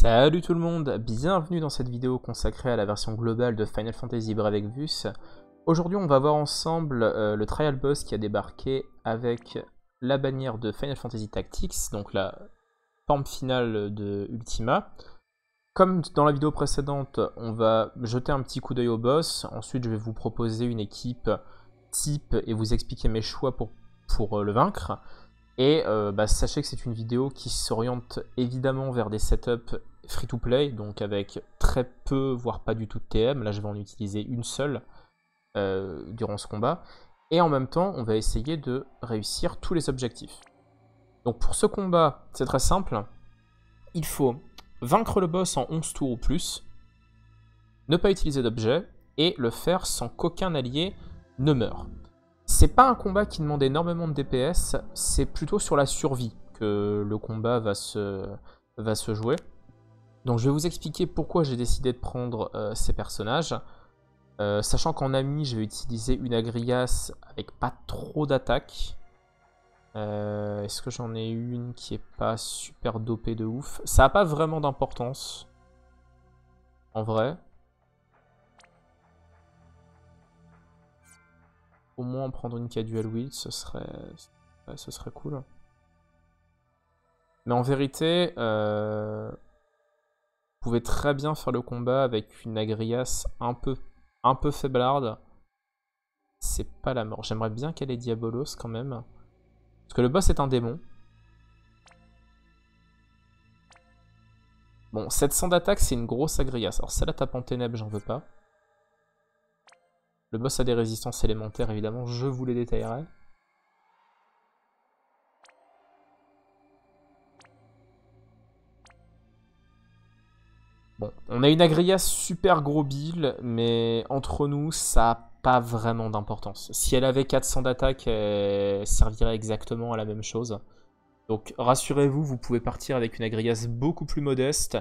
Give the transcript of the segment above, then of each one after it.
Salut tout le monde, bienvenue dans cette vidéo consacrée à la version globale de Final Fantasy Brave Exvius. Aujourd'hui on va voir ensemble le trial boss qui a débarqué avec la bannière de Final Fantasy Tactics, donc la forme finale de Ultima. Comme dans la vidéo précédente, on va jeter un petit coup d'œil au boss, ensuite je vais vous proposer une équipe type et vous expliquer mes choix pour le vaincre. Et sachez que c'est une vidéo qui s'oriente évidemment vers des setups free-to-play, donc avec très peu, voire pas du tout de TM. Là, je vais en utiliser une seule durant ce combat. Et en même temps, on va essayer de réussir tous les objectifs. Donc pour ce combat, c'est très simple. Il faut vaincre le boss en 11 tours ou plus, ne pas utiliser d'objet, et le faire sans qu'aucun allié ne meure. C'est pas un combat qui demande énormément de DPS, c'est plutôt sur la survie que le combat va se jouer. Donc je vais vous expliquer pourquoi j'ai décidé de prendre ces personnages. Sachant qu'en ami, je vais utiliser une Agrias avec pas trop d'attaque. Est-ce que j'en ai une qui est pas super dopée de ouf? Ça n'a pas vraiment d'importance, en vrai. Au moins en prendre une qui a dual wield, ce serait cool. Mais en vérité, vous pouvez très bien faire le combat avec une Agrias un peu faiblarde. C'est pas la mort. J'aimerais bien qu'elle ait Diabolos quand même. Parce que le boss est un démon. Bon, 700 d'attaque, c'est une grosse Agrias. Alors celle-là tape en ténèbres, j'en veux pas. Le boss a des résistances élémentaires, évidemment, je vous les détaillerai. Bon, on a une Agrias super gros build, mais entre nous, ça n'a pas vraiment d'importance. Si elle avait 400 d'attaque, elle servirait exactement à la même chose. Donc rassurez-vous, vous pouvez partir avec une Agrias beaucoup plus modeste.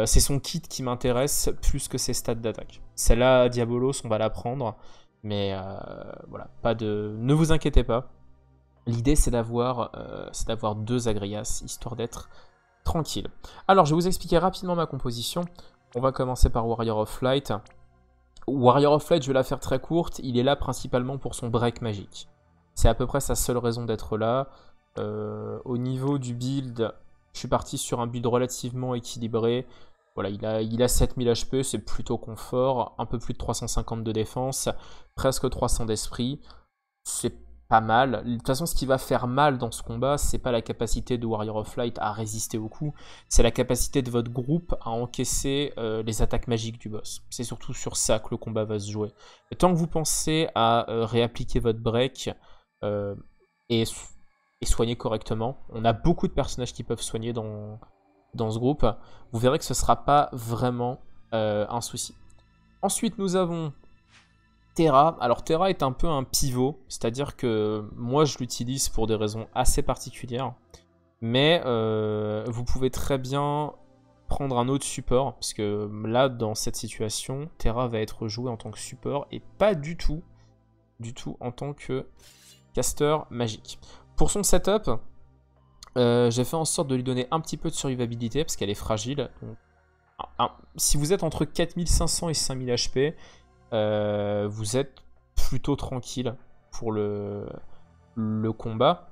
C'est son kit qui m'intéresse plus que ses stats d'attaque. Celle-là, Diabolos, on va la prendre. Mais voilà, ne vous inquiétez pas. L'idée, c'est d'avoir deux Agrias, histoire d'être tranquille. Alors, je vais vous expliquer rapidement ma composition. On va commencer par Warrior of Light. Warrior of Light, je vais la faire très courte. Il est là principalement pour son break magique. C'est à peu près sa seule raison d'être là. Au niveau du build, je suis parti sur un build relativement équilibré. Voilà, il a 7000 HP, c'est plutôt confort, un peu plus de 350 de défense, presque 300 d'esprit, c'est pas mal. De toute façon, ce qui va faire mal dans ce combat, c'est pas la capacité de Warrior of Light à résister au coup, c'est la capacité de votre groupe à encaisser les attaques magiques du boss. C'est surtout sur ça que le combat va se jouer. Et tant que vous pensez à réappliquer votre break et soigner correctement, on a beaucoup de personnages qui peuvent soigner dans ce groupe, vous verrez que ce ne sera pas vraiment un souci. Ensuite, nous avons Terra. Alors, Terra est un peu un pivot, c'est-à-dire que moi, je l'utilise pour des raisons assez particulières, mais vous pouvez très bien prendre un autre support, parce que là, dans cette situation, Terra va être joué en tant que support et pas du tout en tant que caster magique. Pour son setup, j'ai fait en sorte de lui donner un petit peu de survivabilité parce qu'elle est fragile. Donc, si vous êtes entre 4500 et 5000 HP, vous êtes plutôt tranquille pour le combat.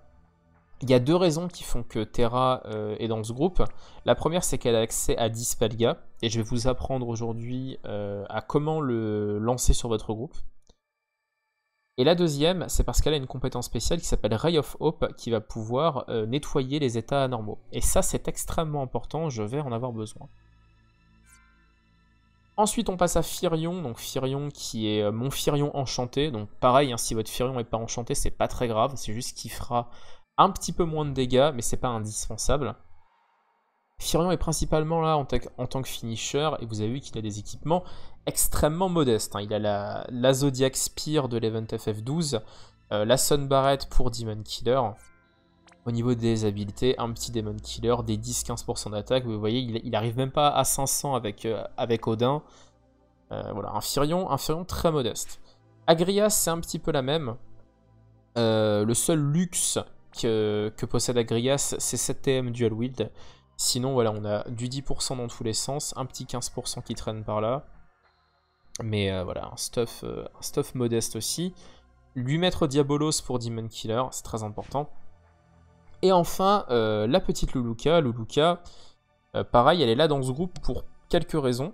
Il y a deux raisons qui font que Terra est dans ce groupe. La première, c'est qu'elle a accès à Dispalga. Et je vais vous apprendre aujourd'hui à comment le lancer sur votre groupe. Et la deuxième, c'est parce qu'elle a une compétence spéciale qui s'appelle Ray of Hope, qui va pouvoir nettoyer les états anormaux. Et ça, c'est extrêmement important, je vais en avoir besoin. Ensuite, on passe à Firion, donc Firion qui est mon Firion enchanté. Donc pareil, hein, si votre Firion n'est pas enchanté, c'est pas très grave, c'est juste qu'il fera un petit peu moins de dégâts, mais c'est pas indispensable. Firion est principalement là en tant que finisher, et vous avez vu qu'il a des équipements extrêmement modestes. Hein. Il a la Zodiac Spear de l'Event FF12, la Sun Barrette pour Demon Killer. Au niveau des habilités, un petit Demon Killer, des 10-15% d'attaque. Vous voyez, il arrive même pas à 500 avec Odin. Voilà, un Firion très modeste. Agrias, c'est un petit peu la même. Le seul luxe que possède Agrias, c'est 7 TM Dual Wield. Sinon, voilà, on a du 10% dans tous les sens, un petit 15% qui traîne par là. Mais voilà, un stuff modeste aussi. Lui mettre Diabolos pour Demon Killer, c'est très important. Et enfin, la petite Luluka. Luluka, pareil, elle est là dans ce groupe pour quelques raisons.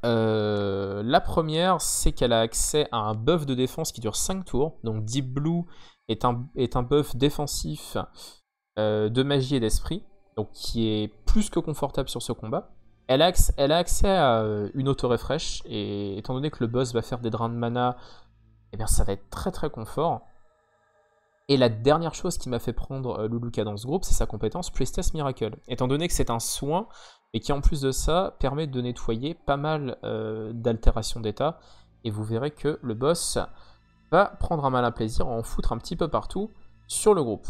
La première, c'est qu'elle a accès à un buff de défense qui dure 5 tours. Donc Deep Blue est un buff défensif de magie et d'esprit, donc qui est plus que confortable sur ce combat. Elle a accès à une auto-refresh, et étant donné que le boss va faire des drains de mana, eh bien ça va être très très confort. Et la dernière chose qui m'a fait prendre Luluka dans ce groupe, c'est sa compétence Priestess Miracle. Étant donné que c'est un soin, et qui en plus de ça permet de nettoyer pas mal d'altérations d'état, et vous verrez que le boss va prendre un malin plaisir à en foutre un petit peu partout sur le groupe.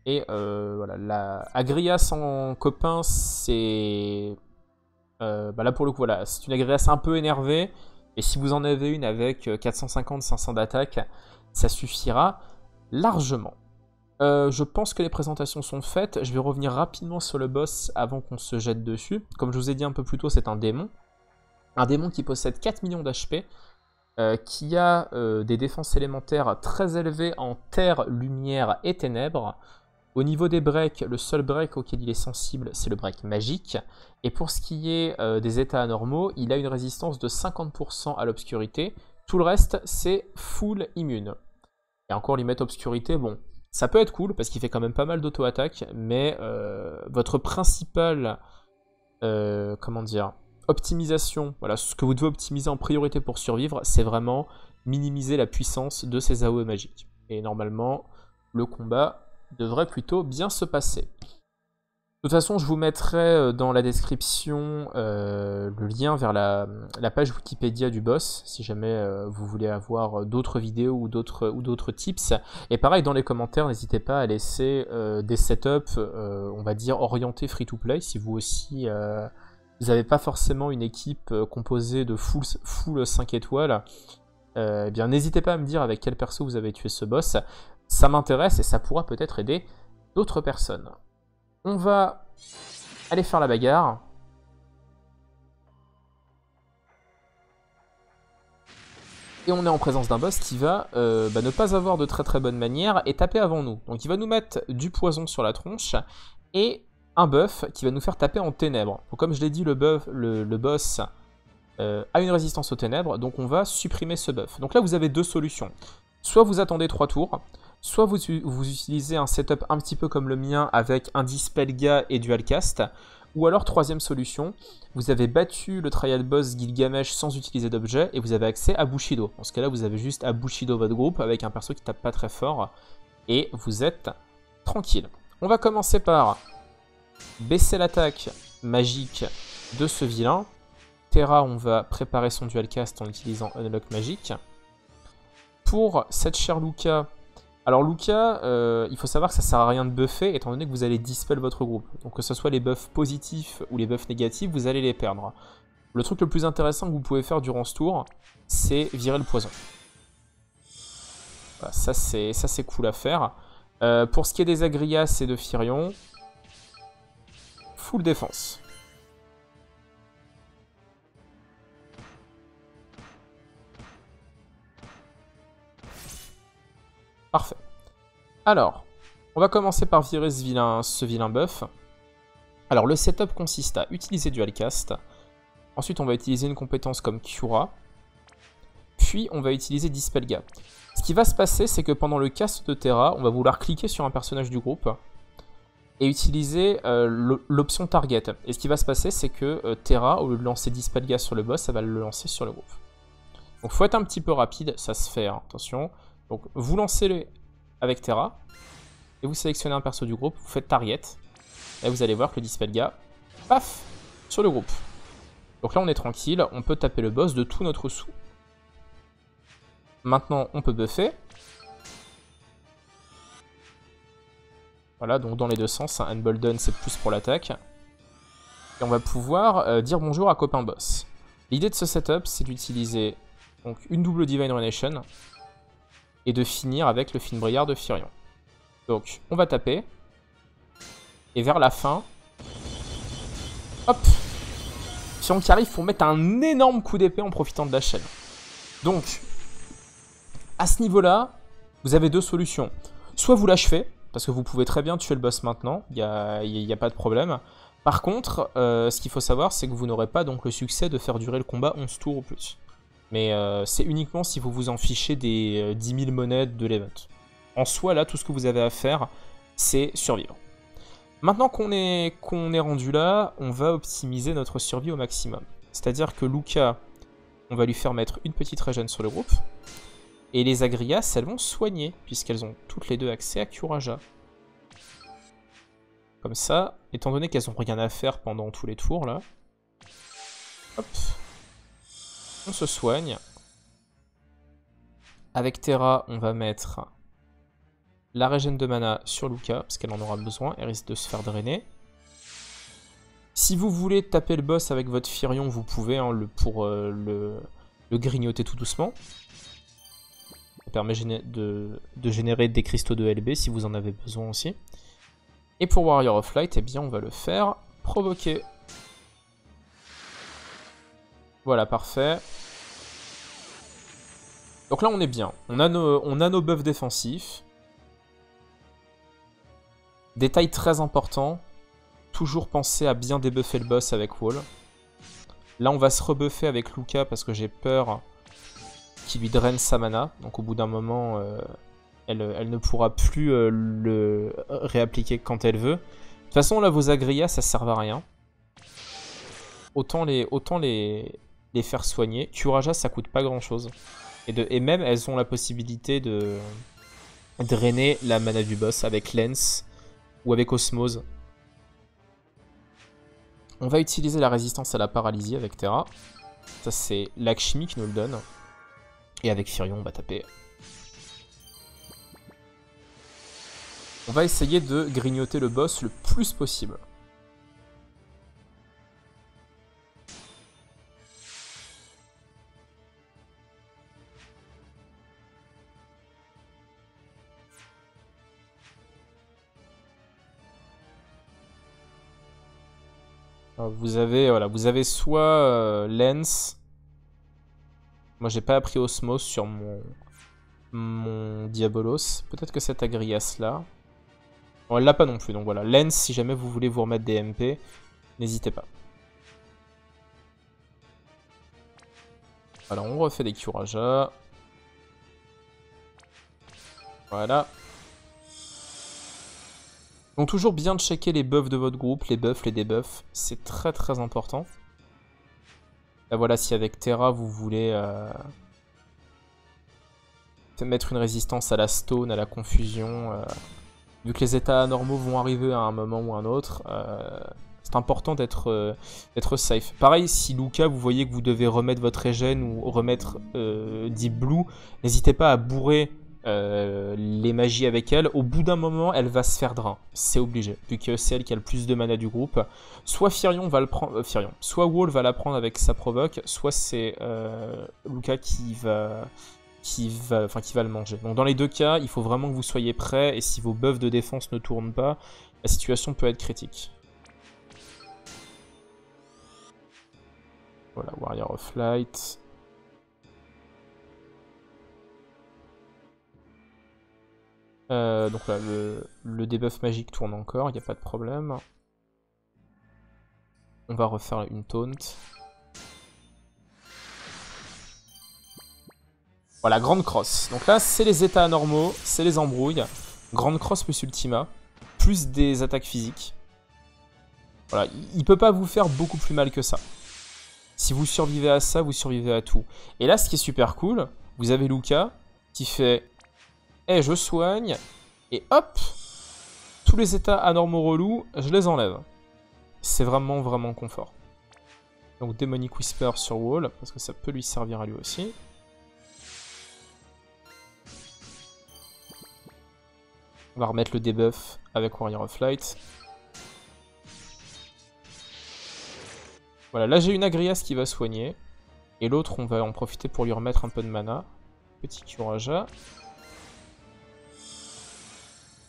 Et voilà, la Agrias en copain, c'est... là pour le coup, voilà, c'est une Agrias un peu énervée, et si vous en avez une avec 450-500 d'attaque, ça suffira largement. Je pense que les présentations sont faites. Je vais revenir rapidement sur le boss avant qu'on se jette dessus. Comme je vous ai dit un peu plus tôt, c'est un démon. Un démon qui possède 4 millions d'HP, qui a des défenses élémentaires très élevées en terre, lumière et ténèbres. Au niveau des breaks, le seul break auquel il est sensible, c'est le break magique. Et pour ce qui est des états anormaux, il a une résistance de 50% à l'obscurité. Tout le reste, c'est full immune. Et encore, lui mettre obscurité, bon, ça peut être cool, parce qu'il fait quand même pas mal d'auto-attaque, mais votre principale, comment dire, optimisation, voilà, ce que vous devez optimiser en priorité pour survivre, c'est vraiment minimiser la puissance de ces AOE magiques. Et normalement, le combat devrait plutôt bien se passer. De toute façon, je vous mettrai dans la description le lien vers la page Wikipédia du boss, si jamais vous voulez avoir d'autres vidéos ou d'autres tips. Et pareil, dans les commentaires, n'hésitez pas à laisser des setups, on va dire, orientés free-to-play, si vous aussi, vous n'avez pas forcément une équipe composée de full 5 étoiles. Eh bien, n'hésitez pas à me dire avec quel perso vous avez tué ce boss. Ça m'intéresse et ça pourra peut-être aider d'autres personnes. On va aller faire la bagarre. Et on est en présence d'un boss qui va ne pas avoir de très très bonne manière et taper avant nous. Donc il va nous mettre du poison sur la tronche et un buff qui va nous faire taper en ténèbres. Donc comme je l'ai dit, le boss a une résistance aux ténèbres, donc on va supprimer ce buff. Donc là vous avez deux solutions. Soit vous attendez 3 tours, soit vous utilisez un setup un petit peu comme le mien avec un Dispelga et Dualcast, ou alors troisième solution, vous avez battu le trial boss Gilgamesh sans utiliser d'objet et vous avez accès à Bushido. Dans ce cas là vous avez juste à Bushido votre groupe avec un perso qui tape pas très fort et vous êtes tranquille. On va commencer par baisser l'attaque magique de ce vilain. Terra, on va préparer son Dualcast en utilisant Unlock magique. Pour cette chère Luca, alors Luca, il faut savoir que ça sert à rien de buffer étant donné que vous allez dispel votre groupe. Donc que ce soit les buffs positifs ou les buffs négatifs, vous allez les perdre. Le truc le plus intéressant que vous pouvez faire durant ce tour, c'est virer le poison. Voilà, ça c'est cool à faire. Pour ce qui est des Agrias et de Firion, full défense. Parfait. Alors, on va commencer par virer ce vilain buff. Alors, le setup consiste à utiliser Dualcast. Ensuite, on va utiliser une compétence comme Cura. Puis, on va utiliser Dispelga. Ce qui va se passer, c'est que pendant le cast de Terra, on va vouloir cliquer sur un personnage du groupe et utiliser l'option Target. Et ce qui va se passer, c'est que Terra, au lieu de lancer Dispelga sur le boss, ça va le lancer sur le groupe. Donc, faut être un petit peu rapide, ça se fait, hein, attention. Donc vous lancez avec Terra, et vous sélectionnez un perso du groupe, vous faites Target, et vous allez voir que le Dispelga, paf, sur le groupe. Donc là on est tranquille, on peut taper le boss de tout notre sou. Maintenant on peut buffer. Voilà, donc dans les deux sens, un Unbolden c'est plus pour l'attaque. Et on va pouvoir dire bonjour à copain boss. L'idée de ce setup c'est d'utiliser donc une double Divine Ruination, et de finir avec le Finnbriar de Firion. Donc, on va taper. Et vers la fin, Hop. Fion qui arrive pour mettre un énorme coup d'épée en profitant de la chaîne. Donc, à ce niveau-là, vous avez deux solutions. Soit vous l'achevez, parce que vous pouvez très bien tuer le boss maintenant, il n'y a pas de problème. Par contre, ce qu'il faut savoir, c'est que vous n'aurez pas donc le succès de faire durer le combat 11 tours ou plus. Mais c'est uniquement si vous vous en fichez des 10 000 monnaies de l'event. En soi, là, tout ce que vous avez à faire, c'est survivre. Maintenant qu'on est rendu là, on va optimiser notre survie au maximum. C'est-à-dire que Luca, on va lui faire mettre une petite régène sur le groupe. Et les Agrias, elles vont soigner, puisqu'elles ont toutes les deux accès à Curaja. Comme ça, étant donné qu'elles n'ont rien à faire pendant tous les tours, là. Hop. On se soigne. Avec Terra, on va mettre la régène de mana sur Luca, parce qu'elle en aura besoin, elle risque de se faire drainer. Si vous voulez taper le boss avec votre Firion, vous pouvez, hein, pour le grignoter tout doucement. Ça permet de générer des cristaux de LB si vous en avez besoin aussi. Et pour Warrior of Light, eh bien on va le faire provoquer. Voilà, parfait. Donc là on est bien. On a nos buffs défensifs. Détail très important. Toujours penser à bien débuffer le boss avec Wall. Là on va se rebuffer avec Luca parce que j'ai peur qu'il lui draine sa mana. Donc au bout d'un moment, elle ne pourra plus le réappliquer quand elle veut. De toute façon là vos Agrias ça sert à rien. Autant les faire soigner. Curaja ça coûte pas grand chose. Et même elles ont la possibilité de drainer la mana du boss avec Lens ou avec Osmose. On va utiliser la résistance à la paralysie avec Terra. Ça c'est Lakshmi qui nous le donne. Et avec Firion on va taper. On va essayer de grignoter le boss le plus possible. Vous avez soit Lens. Moi j'ai pas appris Osmose sur mon Diabolos. Peut-être que cette Agrias là. Bon, elle l'a pas non plus, donc voilà. Lens, si jamais vous voulez vous remettre des MP, n'hésitez pas. Alors on refait des Curaja. Voilà. Donc toujours bien checker les buffs de votre groupe, les buffs, les debuffs, c'est très très important. Là voilà, si avec Terra vous voulez mettre une résistance à la stone, à la confusion, vu que les états anormaux vont arriver à un moment ou un autre, c'est important d'être safe. Pareil, si Luca, vous voyez que vous devez remettre votre régène ou remettre Deep Blue, n'hésitez pas à bourrer les magies avec elle. Au bout d'un moment, elle va se faire drain. C'est obligé, vu que c'est elle qui a le plus de mana du groupe. Soit Firion va le prendre, soit Wall va la prendre avec sa provoque, soit c'est Luca qui va le manger. Donc dans les deux cas, il faut vraiment que vous soyez prêts, et si vos buffs de défense ne tournent pas, la situation peut être critique. Voilà, Warrior of Light. Donc là, le debuff magique tourne encore, il n'y a pas de problème. On va refaire une taunt. Voilà, Grande Crosse. Donc là, c'est les états anormaux, c'est les embrouilles. Grande Crosse plus Ultima, plus des attaques physiques. Voilà, il peut pas vous faire beaucoup plus mal que ça. Si vous survivez à ça, vous survivez à tout. Et là, ce qui est super cool, vous avez Luca qui fait « Eh, je soigne !» Et hop, tous les états anormaux relous, je les enlève. C'est vraiment, vraiment confort. Donc Demonic Whisper sur Wall, parce que ça peut lui servir à lui aussi. On va remettre le debuff avec Warrior of Light. Voilà, là j'ai une Agrias qui va soigner. Et l'autre, on va en profiter pour lui remettre un peu de mana. Petit Curaja.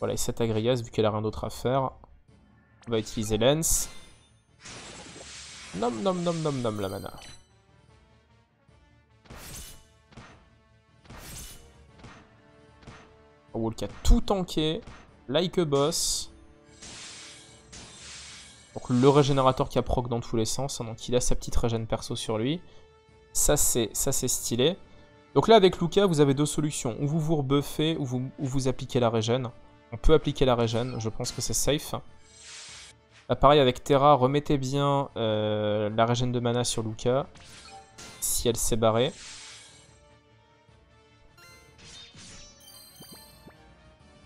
Voilà, et cette Agrias, vu qu'elle a rien d'autre à faire, on va utiliser Lens. Nom nom nom nom nom la mana. Wall qui a tout tanké. Like a boss. Donc le régénérateur qui a proc dans tous les sens. Hein, donc il a sa petite régène perso sur lui. Ça c'est stylé. Donc là avec Luca vous avez deux solutions. Ou vous vous rebuffez ou vous appliquez la régène. On peut appliquer la régène. Je pense que c'est safe. Là, pareil avec Terra. Remettez bien la régène de mana sur Luca. Si elle s'est barrée.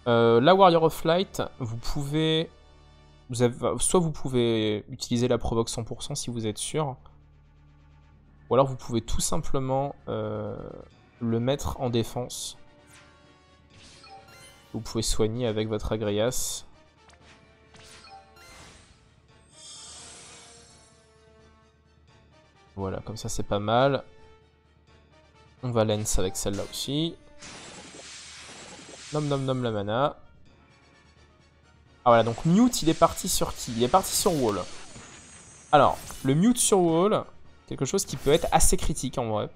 La Warrior of Light, vous pouvez... soit vous pouvez utiliser la provoque 100% si vous êtes sûr. Ou alors vous pouvez tout simplement le mettre en défense. Vous pouvez soigner avec votre Agrias. Voilà, comme ça c'est pas mal. On va lens avec celle-là aussi. Nom nom nom la mana. Ah voilà, donc Mute il est parti sur qui? Il est parti sur Wall. Alors, le Mute sur Wall, quelque chose qui peut être assez critique en vrai.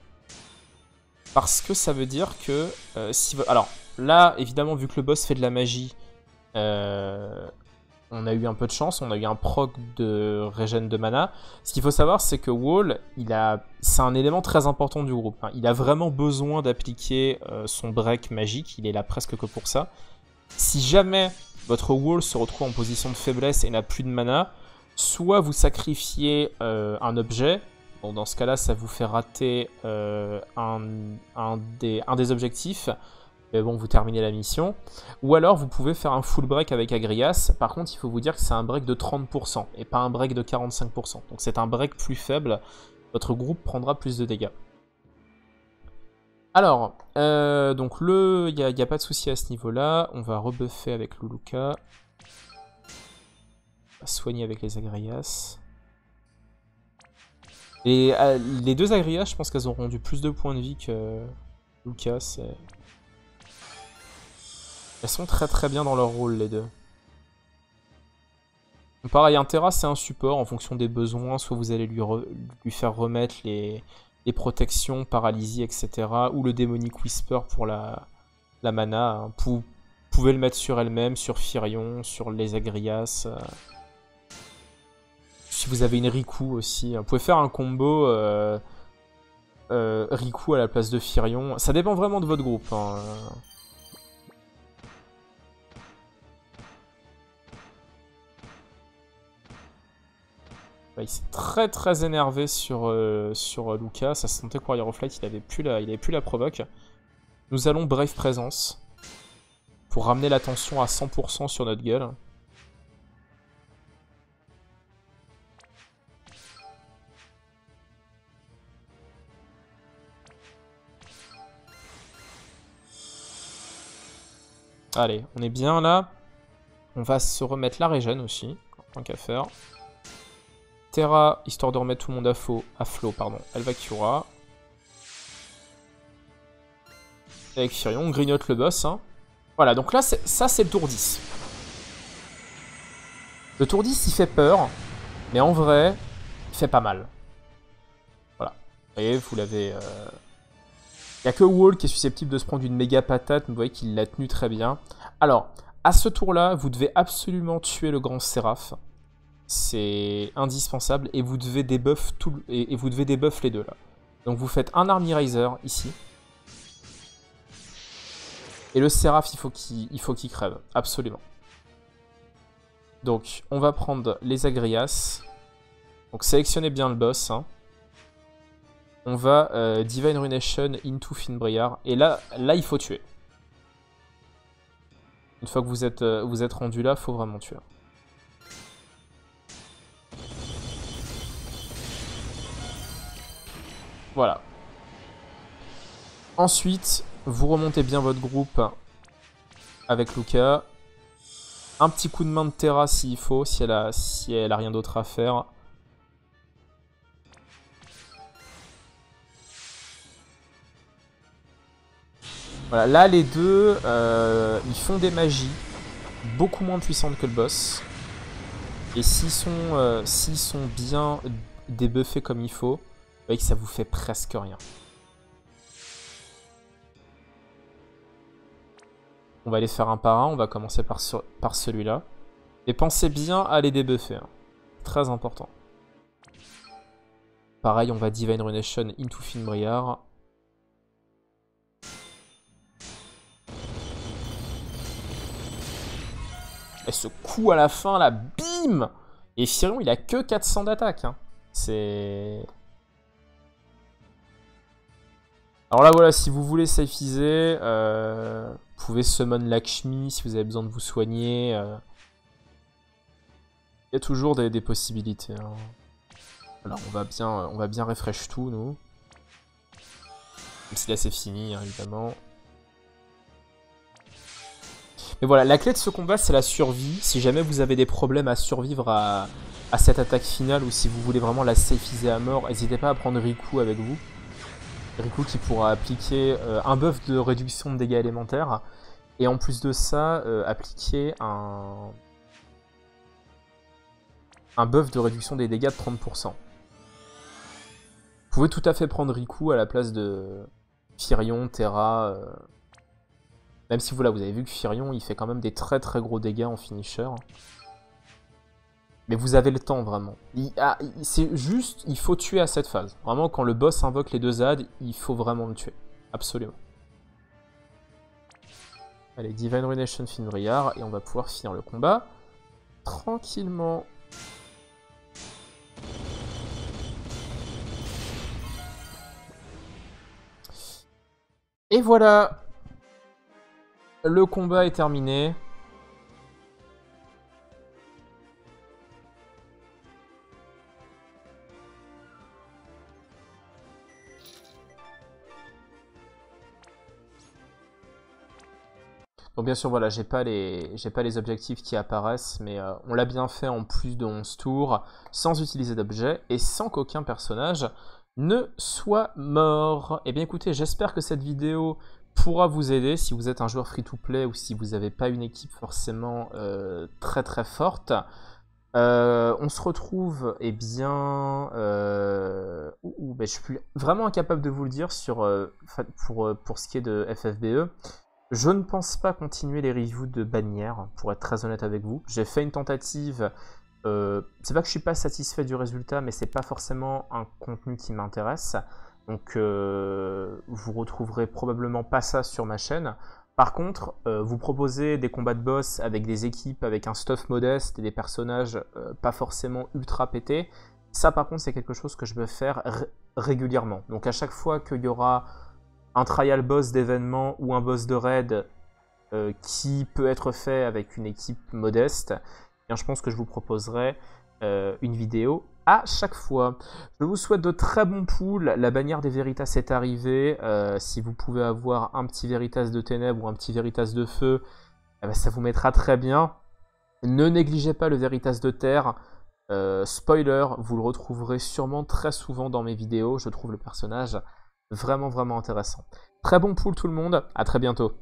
Parce que ça veut dire que si... Alors, là, évidemment, vu que le boss fait de la magie, on a eu un peu de chance, on a eu un proc de régène de mana. Ce qu'il faut savoir, c'est que Wall, c'est un élément très important du groupe. Hein. Il a vraiment besoin d'appliquer son break magique, il est là presque que pour ça. Si jamais votre Wall se retrouve en position de faiblesse et n'a plus de mana, soit vous sacrifiez un objet, bon, dans ce cas-là, ça vous fait rater un des objectifs, mais bon, vous terminez la mission. Ou alors, vous pouvez faire un full break avec Agrias. Par contre, il faut vous dire que c'est un break de 30% et pas un break de 45%. Donc c'est un break plus faible. Votre groupe prendra plus de dégâts. Alors, donc il n'y a pas de souci à ce niveau-là. On va rebuffer avec Luluka. On va soigner avec les Agrias. Et les deux Agrias, je pense qu'elles auront du plus de points de vie que Luca. Elles sont très très bien dans leur rôle, les deux. Donc, pareil, un Terra, c'est un support en fonction des besoins. Soit vous allez lui faire remettre les protections, paralysie, etc. Ou le Demonic Whisper pour la mana. Hein. Vous pouvez le mettre sur elle-même, sur Firion, sur les Agrias. Si vous avez une Riku aussi. Vous pouvez faire un combo Riku à la place de Firion. Ça dépend vraiment de votre groupe. Hein. Il s'est très très énervé sur Luca. Ça se sentait que Warrior of Light, il avait plus la provoque. Nous allons Brave Présence pour ramener l'attention à 100% sur notre gueule. Allez, on est bien là. On va se remettre la régène aussi, tant qu'à faire. Terra, histoire de remettre tout le monde à flot, pardon. Elle va Cura. Avec Firion, on grignote le boss. Hein. Voilà, donc là, ça c'est le tour 10. Le tour 10, il fait peur, mais en vrai, il fait pas mal. Voilà. Vous voyez, vous l'avez... Il n'y a que Wall qui est susceptible de se prendre une méga patate, mais vous voyez qu'il l'a tenu très bien. Alors, à ce tour-là, vous devez absolument tuer le grand Séraph. C'est indispensable et vous devez debuff vous devez debuff les deux là. Donc vous faites un Army Raiser ici. Et le Séraph, il faut qu'il crève, absolument. Donc on va prendre les Agrias. Donc sélectionnez bien le boss. Hein. On va Divine Ruination into Finnbriar. Et là il faut tuer. Une fois que vous êtes rendu là, il faut vraiment tuer. Voilà. Ensuite, vous remontez bien votre groupe avec Luca. Un petit coup de main de Terra s'il faut, si elle a rien d'autre à faire. Voilà, là les deux, ils font des magies beaucoup moins puissantes que le boss. Et s'ils sont bien débuffé comme il faut, vous voyez que ça vous fait presque rien. On va les faire un par un, on va commencer par celui-là. Et pensez bien à les débuffer, hein. Très important. Pareil, on va Divine Ruination into Fimbria. Et ce coup à la fin, là, bim! Et Firion, il a que 400 d'attaque, hein. C'est... Alors là, voilà, si vous voulez safeiser, vous pouvez summon Lakshmi si vous avez besoin de vous soigner. Il y a toujours des possibilités, hein. Alors, on va bien refresh tout, nous. Même si là, c'est fini, hein, évidemment. Mais voilà, la clé de ce combat, c'est la survie. Si jamais vous avez des problèmes à survivre à cette attaque finale, ou si vous voulez vraiment la safeiser à mort, n'hésitez pas à prendre Riku avec vous. Riku qui pourra appliquer un buff de réduction de dégâts élémentaires. Et en plus de ça, appliquer un buff de réduction des dégâts de 30%. Vous pouvez tout à fait prendre Riku à la place de Firion, Terra. Même si voilà, vous avez vu que Firion, il fait quand même des très très gros dégâts en finisher. Mais vous avez le temps, vraiment. C'est juste, il faut tuer à cette phase. Vraiment, quand le boss invoque les 2 ZAD, il faut vraiment le tuer. Absolument. Allez, Divine Ruination Fimbria, et on va pouvoir finir le combat tranquillement. Et voilà, le combat est terminé. Donc bien sûr, voilà, j'ai pas les objectifs qui apparaissent, mais on l'a bien fait en plus de 11 tours, sans utiliser d'objets, et sans qu'aucun personnage ne soit mort. Et bien écoutez, j'espère que cette vidéo pourra vous aider si vous êtes un joueur free-to-play ou si vous n'avez pas une équipe forcément très très forte. On se retrouve, eh bien... je suis vraiment incapable de vous le dire pour ce qui est de FFBE. Je ne pense pas continuer les reviews de bannières, pour être très honnête avec vous. J'ai fait une tentative, c'est pas que je suis pas satisfait du résultat, mais c'est pas forcément un contenu qui m'intéresse. Donc vous retrouverez probablement pas ça sur ma chaîne. Par contre, vous proposez des combats de boss avec des équipes, avec un stuff modeste et des personnages pas forcément ultra pétés. Ça par contre c'est quelque chose que je veux faire régulièrement. Donc à chaque fois qu'il y aura un trial boss d'événement ou un boss de raid qui peut être fait avec une équipe modeste, eh bien, je pense que je vous proposerai une vidéo à chaque fois. Je vous souhaite de très bons pools. La bannière des Veritas est arrivée. Si vous pouvez avoir un petit Veritas de ténèbres ou un petit Veritas de feu, eh ben, ça vous mettra très bien. Ne négligez pas le Veritas de terre. Spoiler, vous le retrouverez sûrement très souvent dans mes vidéos. Je trouve le personnage vraiment, vraiment intéressant. Très bon pool tout le monde, à très bientôt.